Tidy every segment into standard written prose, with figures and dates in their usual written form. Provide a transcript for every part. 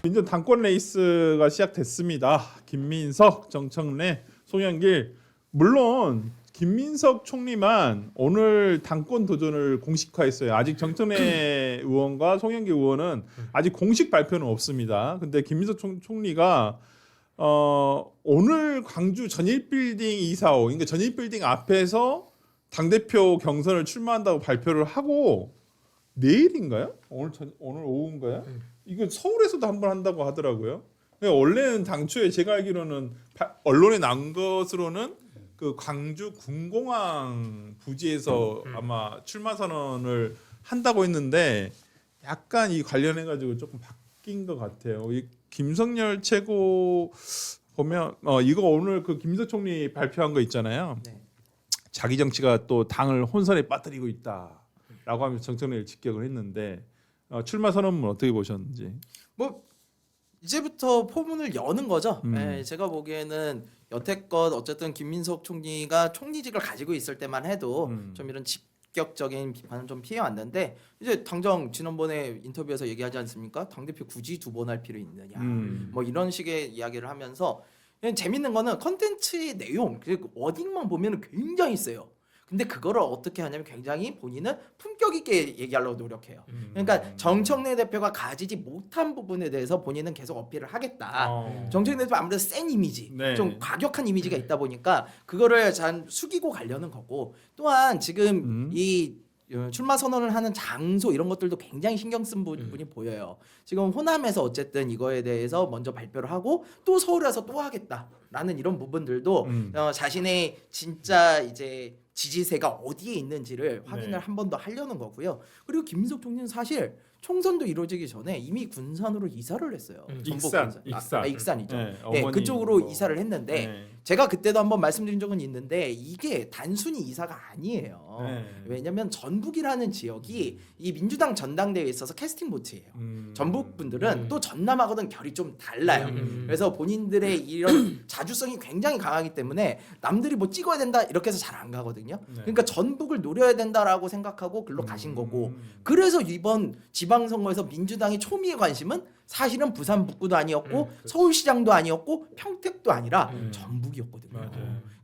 민주당 당권 레이스가 시작됐습니다. 김민석, 정청래, 송영길. 물론 김민석 총리만 오늘 당권 도전을 공식화했어요. 아직 정청래 의원과 송영길 의원은 아직 공식 발표는 없습니다. 근데 김민석 총리가 오늘 광주 전일빌딩 245, 그러니까 전일빌딩 앞에서 당대표 경선을 출마한다고 발표를 하고 내일인가요? 오늘 오후인가요? 이거 서울에서도 한번 한다고 하더라고요. 원래는 당초에 제가 알기로는 언론에 나온 것으로는 그 광주 군공항 부지에서 아마 출마 선언을 한다고 했는데 약간 이 관련해 가지고 조금 바뀐 것 같아요. 이 김석열 최고 보면 이거 오늘 그 김민석 총리 발표한 거 있잖아요. 네. 자기 정치가 또 당을 혼선에 빠뜨리고 있다라고 하면서 정청래를 직격을 했는데 출마 선언문 어떻게 보셨는지? 뭐 이제부터 포문을 여는 거죠. 네, 제가 보기에는 여태껏 어쨌든 김민석 총리가 총리직을 가지고 있을 때만 해도 좀 이런 직격적인 비판은 좀 피해왔는데 이제 당장 지난번에 인터뷰에서 얘기하지 않습니까? 당대표 굳이 2번 할 필요 있느냐 뭐 이런 식의 이야기를 하면서 재밌는 거는 컨텐츠의 내용 그리고 워딩만 보면 굉장히 세요. 근데 그거를 어떻게 하냐면 굉장히 본인은 품격 있게 얘기하려고 노력해요. 그러니까 정청래 대표가 가지지 못한 부분에 대해서 본인은 계속 어필을 하겠다. 정청래 대표 아무래도 센 이미지, 네. 좀 과격한 이미지가 있다 보니까 그거를 잘 숙이고 가려는 거고 또한 지금 이 출마 선언을 하는 장소 이런 것들도 굉장히 신경 쓴 부분이 보여요. 지금 호남에서 어쨌든 이거에 대해서 먼저 발표를 하고 또 서울에서 또 하겠다라는 이런 부분들도 자신의 진짜 이제 지지세가 어디에 있는지를 확인을 한 번 더 하려는 거고요. 그리고 김민석 총리는 사실 총선도 이루어지기 전에 이미 군산으로 이사를 했어요. 익산이죠. 네, 그쪽으로 이사를 했는데 제가 그때도 한번 말씀드린 적은 있는데 이게 단순히 이사가 아니에요. 왜냐하면 전북이라는 지역이 이 민주당 전당대회에 있어서 캐스팅 보트예요. 전북 분들은 또 전남하고는 결이 좀 달라요. 그래서 본인들의 이런 자주성이 굉장히 강하기 때문에 남들이 뭐 찍어야 된다 이렇게 해서 잘 안 가거든요. 그러니까 전북을 노려야 된다라고 생각하고 글로 가신 거고 그래서 이번 지방선거에서 민주당의 초미의 관심은 사실은 부산 북구도 아니었고 서울시장도 아니었고 평택도 아니라 전북이었거든요.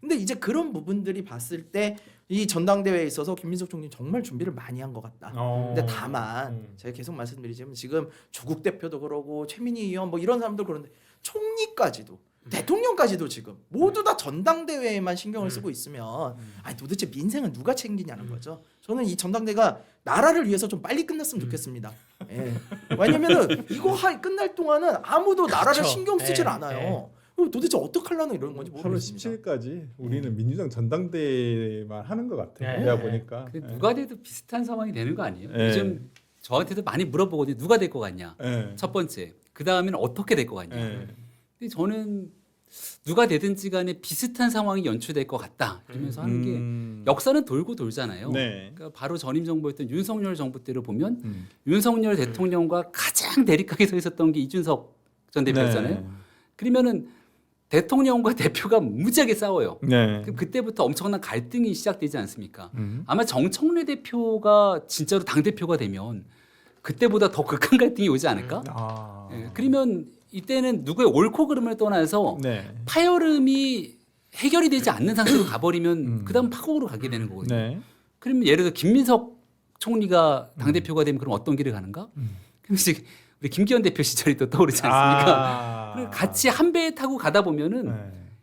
근데 이제 그런 부분들이 봤을 때 이 전당대회에 있어서 김민석 총리 정말 준비를 많이 한 것 같다. 근데 다만 제가 계속 말씀드리지만 지금 조국 대표도 그러고 최민희 의원 뭐 이런 사람도 그런데 총리까지도 대통령까지도 지금 모두 다 전당대회에만 신경을 쓰고 있으면 아니 도대체 민생은 누가 챙기냐는 거죠. 저는 이 전당대회가 나라를 위해서 좀 빨리 끝났으면 좋겠습니다. 예. 왜냐면은 이거 끝날 동안은 아무도 나라를 신경 쓰질 않아요. 그럼 도대체 어떻게 하려는 이런 건지 모르겠습니다. 8월 17일까지 우리는 민주당 전당대회만 하는 것 같아요. 내가 보니까. 누가 돼도 비슷한 상황이 되는 거 아니에요? 요즘 저한테도 많이 물어보거든요. 누가 될 것 같냐? 첫 번째. 그 다음에는 어떻게 될 것 같냐? 근데 저는 누가 되든지 간에 비슷한 상황이 연출될 것 같다 이러면서 하는 게 역사는 돌고 돌잖아요. 그러니까 바로 전임 정부였던 윤석열 정부 때를 보면 윤석열 대통령과 가장 대립하게 서 있었던 게 이준석 전 대표였잖아요. 그러면은 대통령과 대표가 무지하게 싸워요. 그럼 그때부터 엄청난 갈등이 시작되지 않습니까? 아마 정청래 대표가 진짜로 당대표가 되면 그때보다 더 극한 갈등이 오지 않을까? 그러면 이때는 누구의 옳고 그름을 떠나서 파열음이 해결이 되지 않는 상태로 가버리면 그다음 파국으로 가게 되는 거거든요. 그러면 예를 들어 김민석 총리가 당대표가 되면 그럼 어떤 길을 가는가? 그럼 이제 우리 김기현 대표 시절이 또 떠오르지 않습니까? 그리고 같이 한 배에 타고 가다 보면은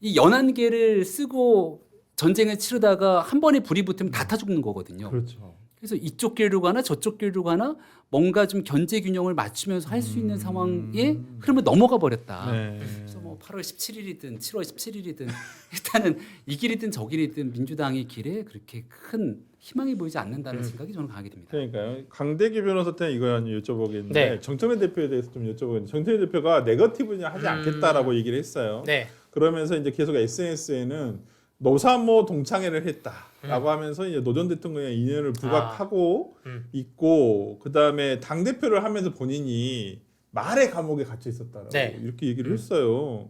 이 연안개를 쓰고 전쟁을 치르다가 한 번에 불이 붙으면 다 타 죽는 거거든요. 그렇죠. 그래서 이쪽 길로 가나 저쪽 길로 가나 뭔가 좀 견제 균형을 맞추면서 할 수 있는 상황에 흐름을 넘어가 버렸다. 그래서 뭐 8월 17일이든 7월 17일이든 일단은 이 길이든 저 길이든 민주당의 길에 그렇게 큰 희망이 보이지 않는다는 생각이 저는 강하게 듭니다. 그러니까요. 강대기 변호사한테 이거 여쭤보겠는데 정청래 대표에 대해서 좀 여쭤보겠는데 정청래 대표가 네거티브는 하지 않겠다라고 얘기를 했어요. 그러면서 이제 계속 SNS에는 노사모 동창회를 했다라고 하면서 이제 노 전 대통령의 인연을 부각하고 있고 그다음에 당 대표를 하면서 본인이 말의 감옥에 갇혀 있었다라고 이렇게 얘기를 했어요.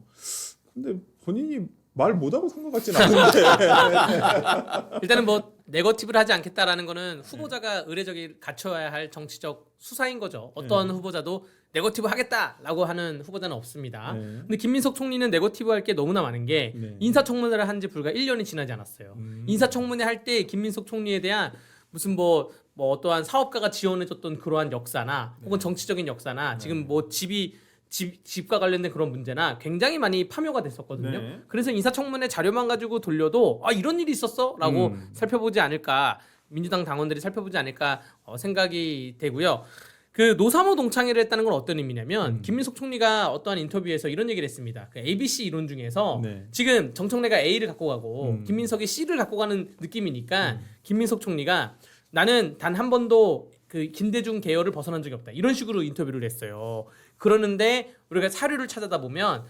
근데 본인이 말 못하고 산 것 같진 않은데 일단은 뭐 네거티브를 하지 않겠다라는 거는 후보자가 의례적이 갖춰야 할 정치적 수사인 거죠. 어떤 후보자도 네거티브 하겠다라고 하는 후보자는 없습니다. 근데 김민석 총리는 네거티브 할 게 너무나 많은 게 인사청문회를 한 지 불과 1년이 지나지 않았어요. 인사청문회 할 때 김민석 총리에 대한 무슨 뭐 어떠한 사업가가 지원해줬던 그러한 역사나 혹은 정치적인 역사나 지금 뭐 집과 관련된 그런 문제나 굉장히 많이 파묘가 됐었거든요. 그래서 인사청문회 자료만 가지고 돌려도 아 이런 일이 있었어라고 살펴보지 않을까, 민주당 당원들이 살펴보지 않을까 생각이 되고요. 그 노사모 동창회를 했다는 건 어떤 의미냐면 김민석 총리가 어떠한 인터뷰에서 이런 얘기를 했습니다. 그 ABC 이론 중에서 지금 정청래가 A를 갖고 가고 김민석이 C를 갖고 가는 느낌이니까 김민석 총리가 나는 단 한 번도 그 김대중 계열을 벗어난 적이 없다. 이런 식으로 인터뷰를 했어요. 그러는데 우리가 사료를 찾아다 보면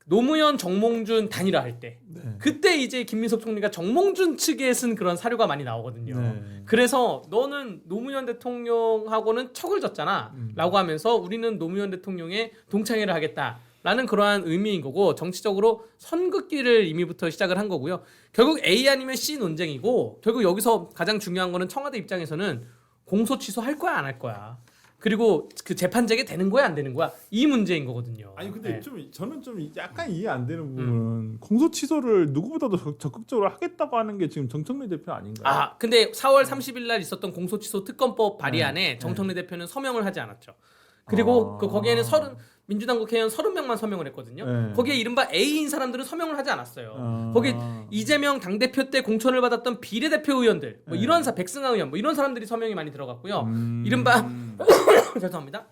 노무현 정몽준 단일화 할 때 그때 이제 김민석 총리가 정몽준 측에 쓴 그런 사료가 많이 나오거든요. 그래서 너는 노무현 대통령하고는 척을 졌잖아 라고 하면서 우리는 노무현 대통령의 동창회를 하겠다라는 그러한 의미인 거고, 정치적으로 선긋기를 이미부터 시작을 한 거고요. 결국 A 아니면 C 논쟁이고, 결국 여기서 가장 중요한 거는 청와대 입장에서는 공소 취소할 거야 안 할 거야, 그리고 그 재판 재개되는 거야 안 되는 거야, 이 문제인 거거든요. 아니 근데 좀 저는 좀 약간 이해 안 되는 부분은 공소 취소를 누구보다도 적극적으로 하겠다고 하는 게 지금 정청래 대표 아닌가요? 아 근데 4월 30일 날 있었던 공소취소 특검법 발의안에 정청래 대표는 서명을 하지 않았죠. 그리고 거기에는 민주당 국회의원 30명만 서명을 했거든요. 거기에 이른바 A인 사람들은 서명을 하지 않았어요. 거기 이재명 당대표 때 공천을 받았던 비례대표 의원들, 뭐 이런 백승하 의원, 뭐 이런 사람들이 서명이 많이 들어갔고요. 이른바 죄송합니다.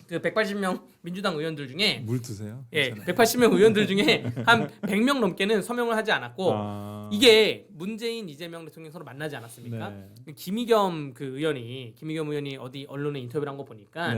그 180명 민주당 의원들 중에 물 드세요? 예, 180명 의원들 중에 한 100명 넘게는 서명을 하지 않았고, 이게 문재인 이재명 대통령 서로 만나지 않았습니까? 김의겸 의원이 어디 언론에 인터뷰를 한 거 보니까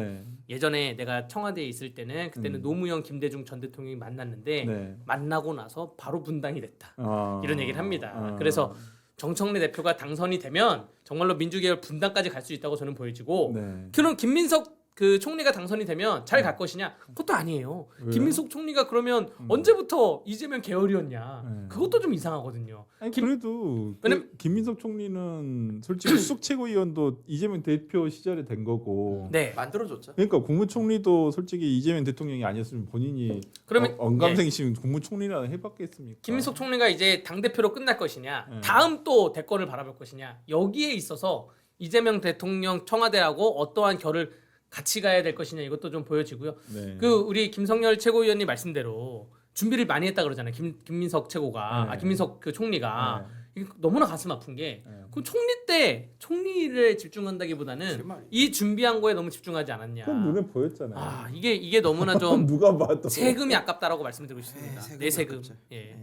예전에 내가 청와대에 있을 때는 그때는 노무현 김대중 전 대통령이 만났는데 만나고 나서 바로 분당이 됐다. 이런 얘기를 합니다. 그래서 정청래 대표가 당선이 되면 정말로 민주계열 분당까지 갈 수 있다고 저는 보여지고, 그럼 김민석 그 총리가 당선이 되면 잘 갈 것이냐? 그것도 아니에요. 왜요? 김민석 총리가 그러면 언제부터 이재명 계열이었냐? 그것도 좀 이상하거든요. 아니 그래도 김민석 총리는 솔직히 수석 최고위원도 이재명 대표 시절에 된 거고, 네, 만들어줬죠. 그러니까 국무총리도 솔직히 이재명 대통령이 아니었으면 본인이 그러면 언감생심 국무총리라는 해봤겠습니까? 김민석 총리가 이제 당 대표로 끝날 것이냐? 다음 또 대권을 바라볼 것이냐? 여기에 있어서 이재명 대통령 청와대하고 어떠한 결을 같이 가야 될 것이냐, 이것도 좀 보여지고요. 그 우리 김성열 최고위원님 말씀대로 준비를 많이 했다 그러잖아요. 김민석 최고가 김민석 그 총리가 이게 너무나 가슴 아픈 게 그 총리 때 총리를 집중한다기보다는 이 준비한 거에 너무 집중하지 않았냐. 그건 눈에 보였잖아요. 아 이게 너무나 좀 누가 봐도 세금이 아깝다라고 말씀드리고 싶습니다. 내 세금. 예.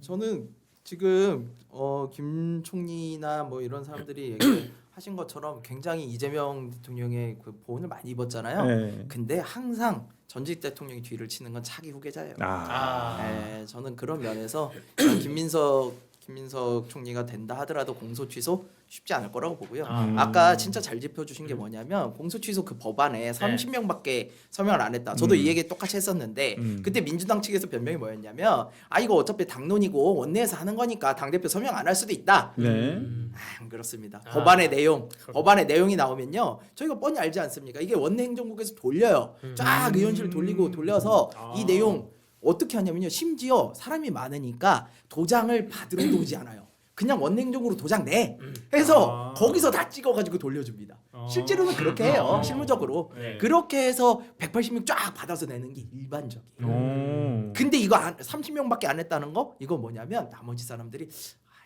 저는 지금 김 총리나 뭐 이런 사람들이 얘기하신 것처럼 굉장히 이재명 대통령의 그 보온을 많이 입었잖아요. 근데 항상 전직 대통령이 뒤를 치는 건 차기 후계자예요. 저는 그런 면에서 김민석 총리가 된다 하더라도 공소 취소 쉽지 않을 거라고 보고요. 아까 진짜 잘 짚어주신 게 뭐냐면 공소 취소 그 법안에 30명밖에 서명을 안 했다. 저도 이 얘기 똑같이 했었는데 그때 민주당 측에서 변명이 뭐였냐면 이거 어차피 당론이고 원내에서 하는 거니까 당대표 서명 안 할 수도 있다. 안 그렇습니다. 법안의 내용이 나오면요, 저희가 뻔히 알지 않습니까? 이게 원내 행정국에서 돌려요. 쫙 의원실 돌려서 이 내용 어떻게 하냐면요, 심지어 사람이 많으니까 도장을 받으러 오지 않아요. 그냥 원내행정으로 도장 내 해서 거기서 다 찍어가지고 돌려줍니다. 실제로는 그렇게 해요. 실무적으로 그렇게 해서 180명 쫙 받아서 내는 게 일반적이에요. 근데 이거 30명밖에 안 했다는 거, 이거 뭐냐면 나머지 사람들이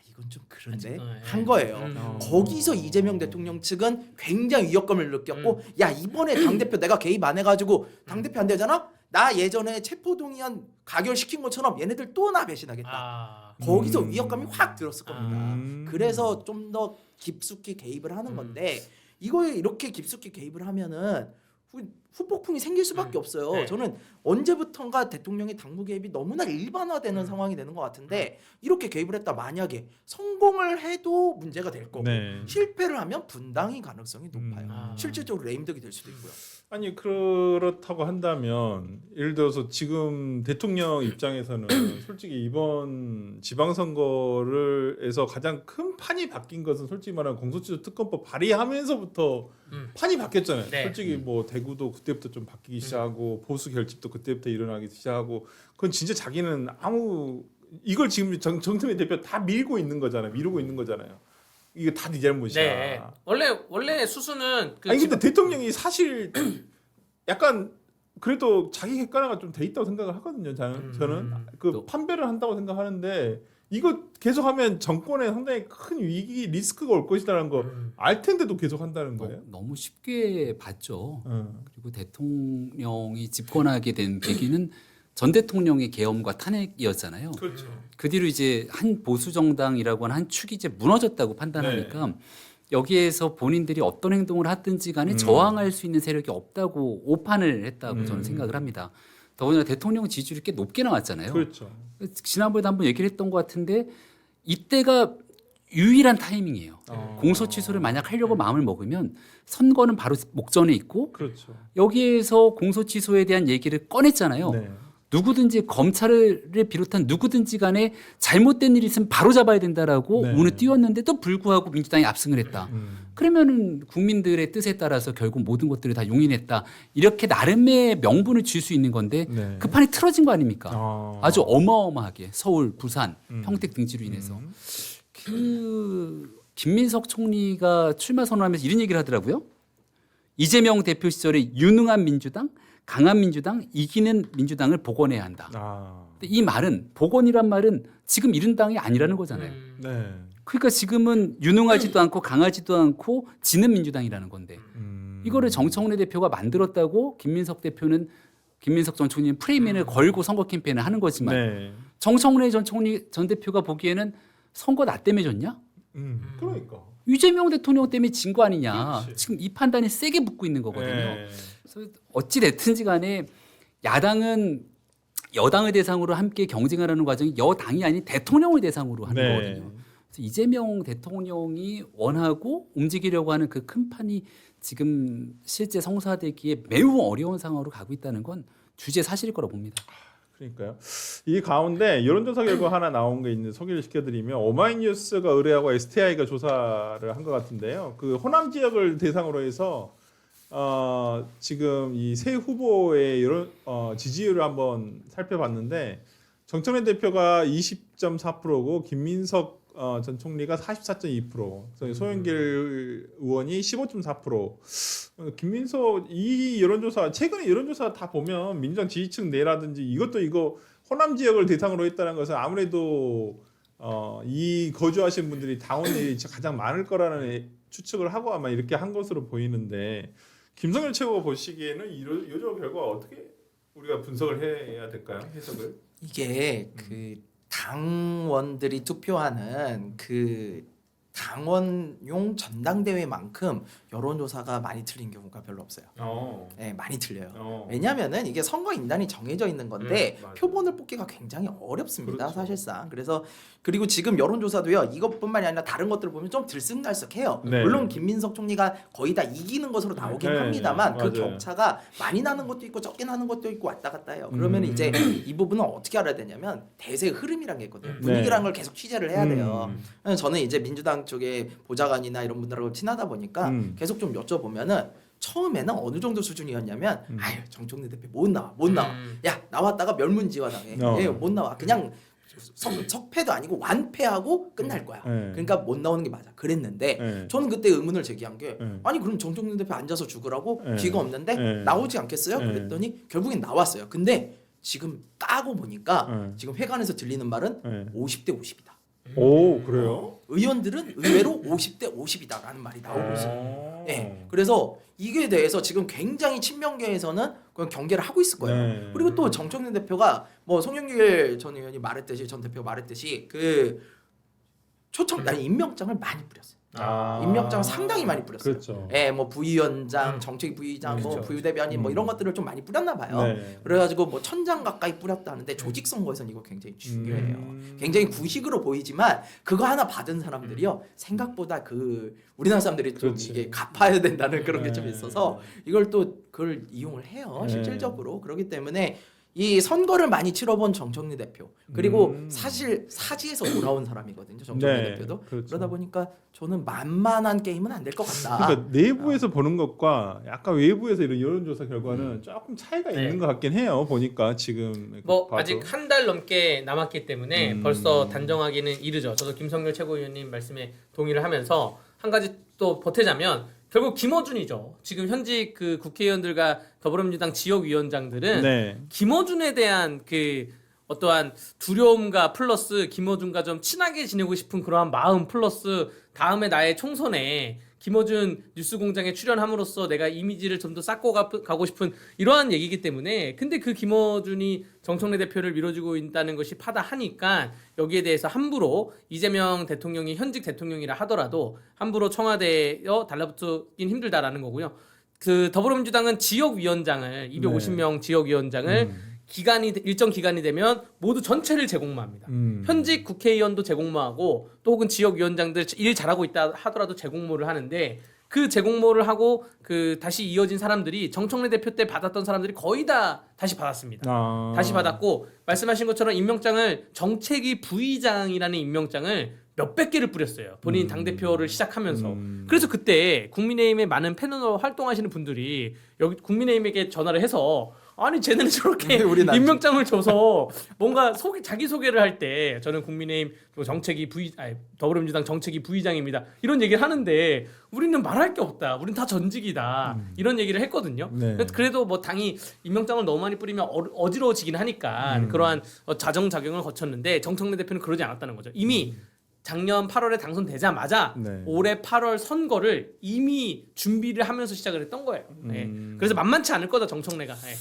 이건 좀 그런데 한 거예요. 거기서 이재명 대통령 측은 굉장히 위협감을 느꼈고, 야 이번에 당대표 내가 개입 안 해가지고 당대표 안 되잖아? 나 예전에 체포동의안 가결시킨 것처럼 얘네들 또 나 배신하겠다. 거기서 위협감이 확 들었을 겁니다. 그래서 좀 더 깊숙이 개입을 하는 건데, 이거에 이렇게 깊숙이 개입을 하면은 후폭풍이 생길 수밖에 없어요. 네. 저는 언제부턴가 대통령의 당무 개입이 너무나 일반화되는 상황이 되는 것 같은데 이렇게 개입을 했다 만약에 성공을 해도 문제가 될 거고 네. 실패를 하면 분당이 가능성이 높아요. 아. 실질적으로 레임덕이 될 수도 있고요. 아니 그렇다고 한다면 예를 들어서 지금 대통령 입장에서는 솔직히 이번 지방선거를에서 가장 큰 판이 바뀐 것은 솔직히 말하면 공소시효 특검법 발의하면서부터 판이 바뀌었잖아요. 네. 솔직히 뭐 대구도 그때부터 좀 바뀌기 시작하고 보수 결집도 그때부터 일어나기 시작하고 그건 진짜 자기는 아무 이걸 지금 정청래 대표 다 밀고 있는 거잖아요. 미루고 있는 거잖아요. 이게 다 네 잘못이야. 네. 원래 수수는 그 아니 근데 대통령이 사실 약간 그래도 자기 객관화가 좀 돼 있다고 생각을 하거든요. 저는 그 또- 판별을 한다고 생각하는데 이거 계속하면 정권에 상당히 큰 위기 리스크가 올 것이라는 거 알 텐데도 계속 한다는 거예요. 너무 쉽게 봤죠. 어. 그리고 대통령이 집권하게 된 계기는 전 대통령의 계엄과 탄핵이었잖아요. 그렇죠. 그 뒤로 이제 한 보수 정당이라고 하는 한 축이 이제 무너졌다고 판단하니까 여기에서 본인들이 어떤 행동을 하든지 간에 저항할 수 있는 세력이 없다고 오판을 했다고 저는 생각을 합니다. 더군다나 대통령 지지율이 꽤 높게 나왔잖아요. 그렇죠. 지난번에도 한번 얘기를 했던 것 같은데 이때가 유일한 타이밍이에요. 공소 취소를 만약 하려고 마음을 먹으면 선거는 바로 목전에 있고 그렇죠. 여기에서 공소 취소에 대한 얘기를 꺼냈잖아요. 네. 누구든지 검찰을 비롯한 누구든지 간에 잘못된 일이 있으면 바로 잡아야 된다라고 네. 운을 띄웠는데도 불구하고 민주당이 압승을 했다. 그러면은 국민들의 뜻에 따라서 결국 모든 것들을 다 용인했다. 이렇게 나름의 명분을 줄 수 있는 건데 네. 그 판이 틀어진 거 아닙니까? 아. 아주 어마어마하게 서울, 부산, 평택 등지로 인해서 그 김민석 총리가 출마 선언하면서 이런 얘기를 하더라고요. 이재명 대표 시절에 유능한 민주당, 강한 민주당, 이기는 민주당을 복원해야 한다. 아. 근데 이 말은 복원이란 말은 지금 이런 당이 아니라는 거잖아요. 네. 그러니까 지금은 유능하지도 않고 강하지도 않고 지는 민주당이라는 건데 이거를 정청래 대표가 만들었다고 김민석 대표는 김민석 전 총리는 프레임을 걸고 선거 캠페인을 하는 거지만 네. 정청래 전 대표가 보기에는 선거 나 때문에 졌냐? 그러니까. 이재명 대통령 때문에 진 거 아니냐? 그렇지. 지금 이 판단이 세게 붙고 있는 거거든요. 네. 그래서 어찌 됐든지 간에 야당은 여당을 대상으로 함께 경쟁하라는 과정이 여당이 아닌 대통령을 대상으로 하는 네. 거거든요. 그래서 이재명 대통령이 원하고 움직이려고 하는 그 큰 판이 지금 실제 성사되기에 매우 어려운 상황으로 가고 있다는 건 주제 사실일 거라고 봅니다. 그러니까요. 이 가운데 여론조사 결과 하나 나온 게 있는데 소개를 시켜드리면 오마이뉴스가 의뢰하고 STI가 조사를 한 것 같은데요. 그 호남 지역을 대상으로 해서 지금 이 세 후보의 여론 지지율을 한번 살펴봤는데 정청래 대표가 20.4%고 김민석 전 총리가 44.2%, 소영길 의원이 15.4%. 김민석 이 여론조사 최근에 여론조사 다 보면 민주당 지지층 내라든지 이거 호남 지역을 대상으로 했다는 것은 아무래도 이 거주하신 분들이 당원이 가장 많을 거라는 추측을 하고 아마 이렇게 한 것으로 보이는데 김성열 최고가 보시기에는 이 결과 어떻게 우리가 분석을 해야 될까요? 해석을? 이게 그 당원들이 투표하는 그 당원용 전당대회만큼 여론조사가 많이 틀린 경우가 별로 없어요. 네, 많이 틀려요. 왜냐하면은 이게 선거 인단이 정해져 있는 건데 맞아요. 표본을 뽑기가 굉장히 어렵습니다. 그렇죠. 사실상. 그래서 그리고 지금 여론조사도요. 이것뿐만이 아니라 다른 것들을 보면 좀 들쑥날쑥해요. 네. 물론 김민석 총리가 거의 다 이기는 것으로 나오긴 네, 합니다만 그 맞아요. 격차가 많이 나는 것도 있고 적게 나는 것도 있고 왔다 갔다 해요. 그러면 이제 이 부분은 어떻게 알아야 되냐면 대세의 흐름이란 게 있거든요. 분위기라는 걸 계속 취재를 해야 돼요. 저는 이제 민주당 쪽에 보좌관이나 이런 분들하고 친하다 보니까 계속 좀 여쭤보면은 처음에는 어느 정도 수준이었냐면 아유 정청래 대표 못 나와 야 나왔다가 멸문지화당해 못 나와 그냥 석패도 아니고 완패하고 끝날 거야. 네. 그러니까 못 나오는 게 맞아. 그랬는데 네. 저는 그때 의문을 제기한 게 네. 아니 그럼 정청래 대표 앉아서 죽으라고 네. 기가 없는데 네. 나오지 않겠어요? 네. 그랬더니 결국엔 나왔어요. 근데 지금 까고 보니까 네. 지금 회관에서 들리는 말은 네. 50대 50이다. 오 그래요? 의원들은 의외로 50대 50이다라는 말이 나오고 있어요. 예. 네. 그래서 이게 대해서 지금 굉장히 친명계에서는 그냥 경계를 하고 있을 거예요. 네. 그리고 또 정청래 대표가 뭐 송영길 전 의원이 말했듯이 전 대표가 말했듯이 그 초청 아니 임명장을 많이 뿌렸어요. 임명장을 상당히 많이 뿌렸어요. 그렇죠. 예, 뭐 부위원장, 정책위 부위장, 뭐 그렇죠. 부대변인 뭐 이런 것들을 좀 많이 뿌렸나 봐요. 네. 그래가지고 뭐 1000장 가까이 뿌렸다는데 조직 선거에서는 이거 굉장히 중요해요. 굉장히 구식으로 보이지만 그거 하나 받은 사람들이요 생각보다 그 우리나라 사람들이 좀 그렇지. 이게 갚아야 된다는 그런 게 좀 네. 있어서 이걸 또 그걸 이용을 해요 네. 실질적으로. 그렇기 때문에 이 선거를 많이 치러본 정청래 대표 그리고 사실 사지에서 돌아온 사람이거든요 정청래 네, 대표도. 그렇죠. 그러다 보니까 저는 만만한 게임은 안 될 것 같다. 그러니까 내부에서 보는 것과 약간 외부에서 이런 여론조사 결과는 조금 차이가 네. 있는 것 같긴 해요. 보니까 지금 뭐 봐도. 아직 한 달 넘게 남았기 때문에 벌써 단정하기는 이르죠. 저도 김성렬 최고위원님 말씀에 동의를 하면서 한 가지 또 보태자면 결국 김어준이죠. 지금 현직 그 국회의원들과 더불어민주당 지역위원장들은 네. 김어준에 대한 그 어떠한 두려움과 플러스 김어준과 좀 친하게 지내고 싶은 그러한 마음 플러스 다음에 나의 총선에 김어준 뉴스공장에 출연함으로써 내가 이미지를 좀 더 쌓고 가고 싶은 이러한 얘기이기 때문에 근데 그 김어준이 정청래 대표를 밀어주고 있다는 것이 파다하니까 여기에 대해서 함부로 이재명 대통령이 현직 대통령이라 하더라도 함부로 청와대에 달라붙긴 힘들다라는 거고요. 그 더불어민주당은 지역위원장을 250명 지역위원장을 일정 기간이 되면 모두 전체를 제공합니다. 현직 국회의원도 제공모하고 또 혹은 지역위원장들 일 잘하고 있다 하더라도 제공모를 하는데 그 제공모를 하고 그 다시 이어진 사람들이 정청래 대표 때 받았던 사람들이 거의 다 다시 받았습니다. 다시 받았고 말씀하신 것처럼 임명장을 정책위 부의장이라는 임명장을 몇백 개를 뿌렸어요. 본인 당대표를 시작하면서. 그래서 그때 국민의힘의 많은 패널로 활동하시는 분들이 여기 국민의힘에게 전화를 해서 아니 쟤네는 저렇게 임명장을 줘서 뭔가 자기 소개를 할 때 저는 국민의힘 정책위 더불어민주당 정책위 부의장입니다. 이런 얘기를 하는데 우리는 말할 게 없다. 우리는 다 전직이다. 이런 얘기를 했거든요. 네. 그래도 뭐 당이 임명장을 너무 많이 뿌리면 어지러워지긴 하니까 그러한 자정작용을 거쳤는데 정청래 대표는 그러지 않았다는 거죠. 이미 작년 8월에 당선되자마자 네. 올해 8월 선거를 이미 준비를 하면서 시작을 했던 거예요. 네. 그래서 만만치 않을 거다 정청래가. 네.